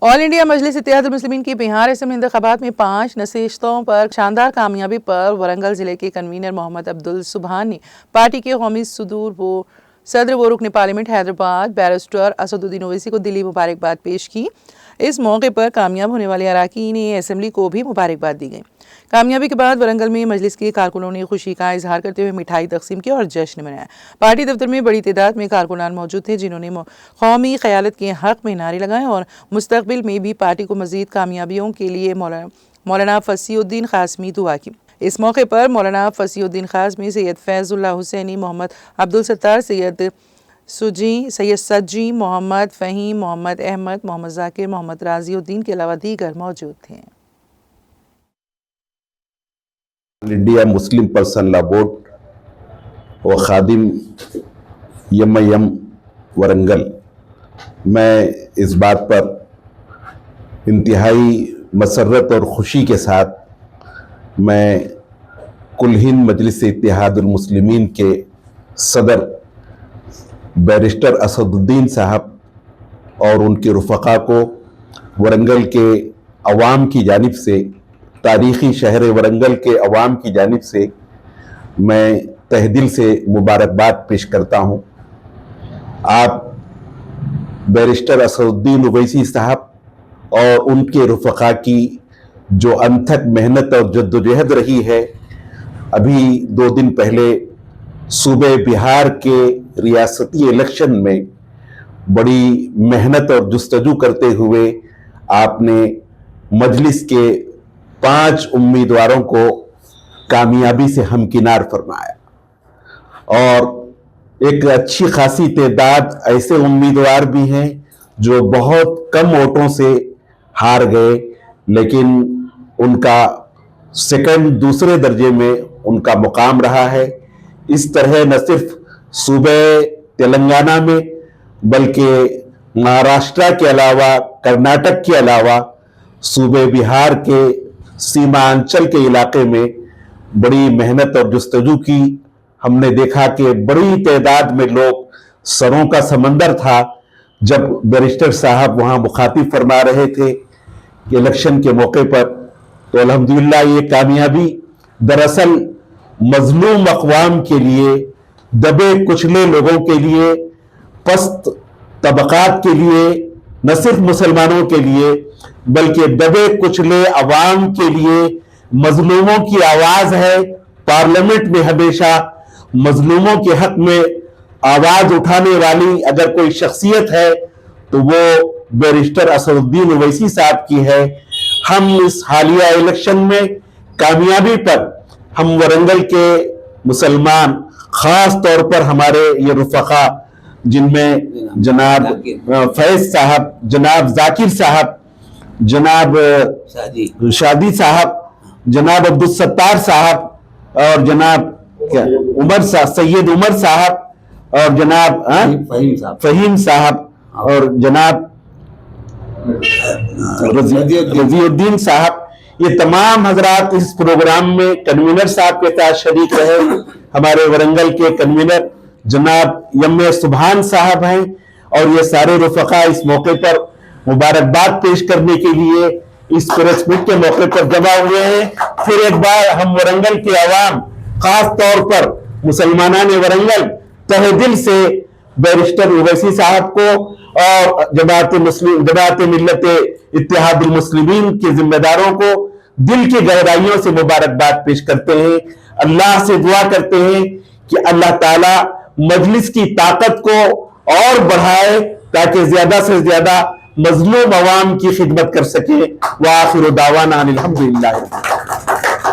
آل India مجلس اتحاد المسلمین کی بہار اسمبلی انتخابات میں 5 نشستوں پر شاندار کامیابی پر ورنگل ضلع کے کنوینر محمد عبدالسبحان نے پارٹی کے قومی صدر و رکن پارلیمنٹ حیدرآباد بیرسٹر اسد الدین اویسی کو دلی مبارکباد پیش کی۔ اس موقع پر کامیاب ہونے والے اراکین اسمبلی کو بھی مبارکباد دی گئی۔ کامیابی کے بعد ورنگل میں مجلس کے کارکنوں نے خوشی کا اظہار کرتے ہوئے مٹھائی تقسیم کی اور جشن منایا۔ پارٹی دفتر میں بڑی تعداد میں کارکنان موجود تھے جنہوں نے قومی قیادت کے حق میں نعرے لگائے اور مستقبل میں بھی پارٹی کو مزید کامیابیوں کے لیے مولانا فصیح الدین قاسمی دعا کی۔ اس موقع پر مولانا فصیح الدین قاسمی، سید فیض اللہ حسینی، محمد عبدالستار، سید سجی، محمد فہیم، محمد احمد، محمد ذاکر، محمد رازی الدین کے علاوہ دیگر موجود تھے۔ انڈیا مسلم پرسنل لا بورڈ و خادم یم ورنگل، میں اس بات پر انتہائی مسرت اور خوشی کے ساتھ میں کل ہند مجلس اتحاد المسلمین کے صدر بیرسٹر اسد الدین صاحب اور ان کے رفقا کو ورنگل کے عوام کی جانب سے، تاریخی شہر ورنگل کے عوام کی جانب سے میں تہ دل سے مبارکباد پیش کرتا ہوں۔ آپ بیرسٹر اسد الدین اویسی صاحب اور ان کے رفقا کی جو انتھک محنت اور جدوجہد رہی ہے، ابھی 2 دن پہلے صوبہ بہار کے ریاستی الیکشن میں بڑی محنت اور جستجو کرتے ہوئے آپ نے مجلس کے 5 امیدواروں کو کامیابی سے ہمکنار فرمایا، اور ایک اچھی خاصی تعداد ایسے امیدوار بھی ہیں جو بہت کم ووٹوں سے ہار گئے، لیکن ان کا سیکنڈ دوسرے درجے میں ان کا مقام رہا ہے۔ اس طرح نہ صرف صوبہ تلنگانہ میں بلکہ مہاراشٹرا کے علاوہ، کرناٹک کے علاوہ صوبہ بہار کے سیمانچل کے علاقے میں بڑی محنت اور جستجو کی۔ ہم نے دیکھا کہ بڑی تعداد میں لوگ، سروں کا سمندر تھا جب بیرسٹر صاحب وہاں مخاطب فرما رہے تھے کہ الیکشن کے موقع پر، تو الحمدللہ یہ کامیابی دراصل مظلوم اقوام کے لیے، دبے کچلے لوگوں کے لیے، پست طبقات کے لیے، نہ صرف مسلمانوں کے لیے بلکہ دبے کچلے عوام کے لیے مظلوموں کی آواز ہے۔ پارلیمنٹ میں ہمیشہ مظلوموں کے حق میں آواز اٹھانے والی اگر کوئی شخصیت ہے تو وہ بیرسٹر اسد الدین اویسی صاحب کی ہے۔ ہم اس حالیہ الیکشن میں کامیابی پر ہم ورنگل کے مسلمان، خاص طور پر ہمارے یہ رفقا جن میں جناب فیض صاحب، جناب ذاکر صاحب، جناب شادی صاحب، جناب عبدالستار صاحب اور جناب سید عمر صاحب اور جناب فہیم صاحب اور جناب رضی الدین صاحب، یہ تمام حضرات اس پروگرام میں کنوینر صاحب کے ساتھ شریک رہے۔ ہمارے ورنگل کے کنوینر جناب یم سبحان صاحب ہیں، اور یہ سارے رفقا اس موقع پر مبارکباد پیش کرنے کے لیے اس پریس میٹ کے موقع پر جمع ہوئے ہیں۔ پھر ایک بار ہم ورنگل کے عوام، خاص طور پر مسلمانان ورنگل، تہ دل سے بیرسٹر اویسی صاحب کو اور جماعت ملت اتحاد المسلمین کے ذمہ داروں کو دل کی گہرائیوں سے مبارکباد پیش کرتے ہیں۔ اللہ سے دعا کرتے ہیں کہ اللہ تعالی مجلس کی طاقت کو اور بڑھائے تاکہ زیادہ سے زیادہ مظلوم عوام کی خدمت کر سکے۔ وآخر دعوانا الحمدللہ۔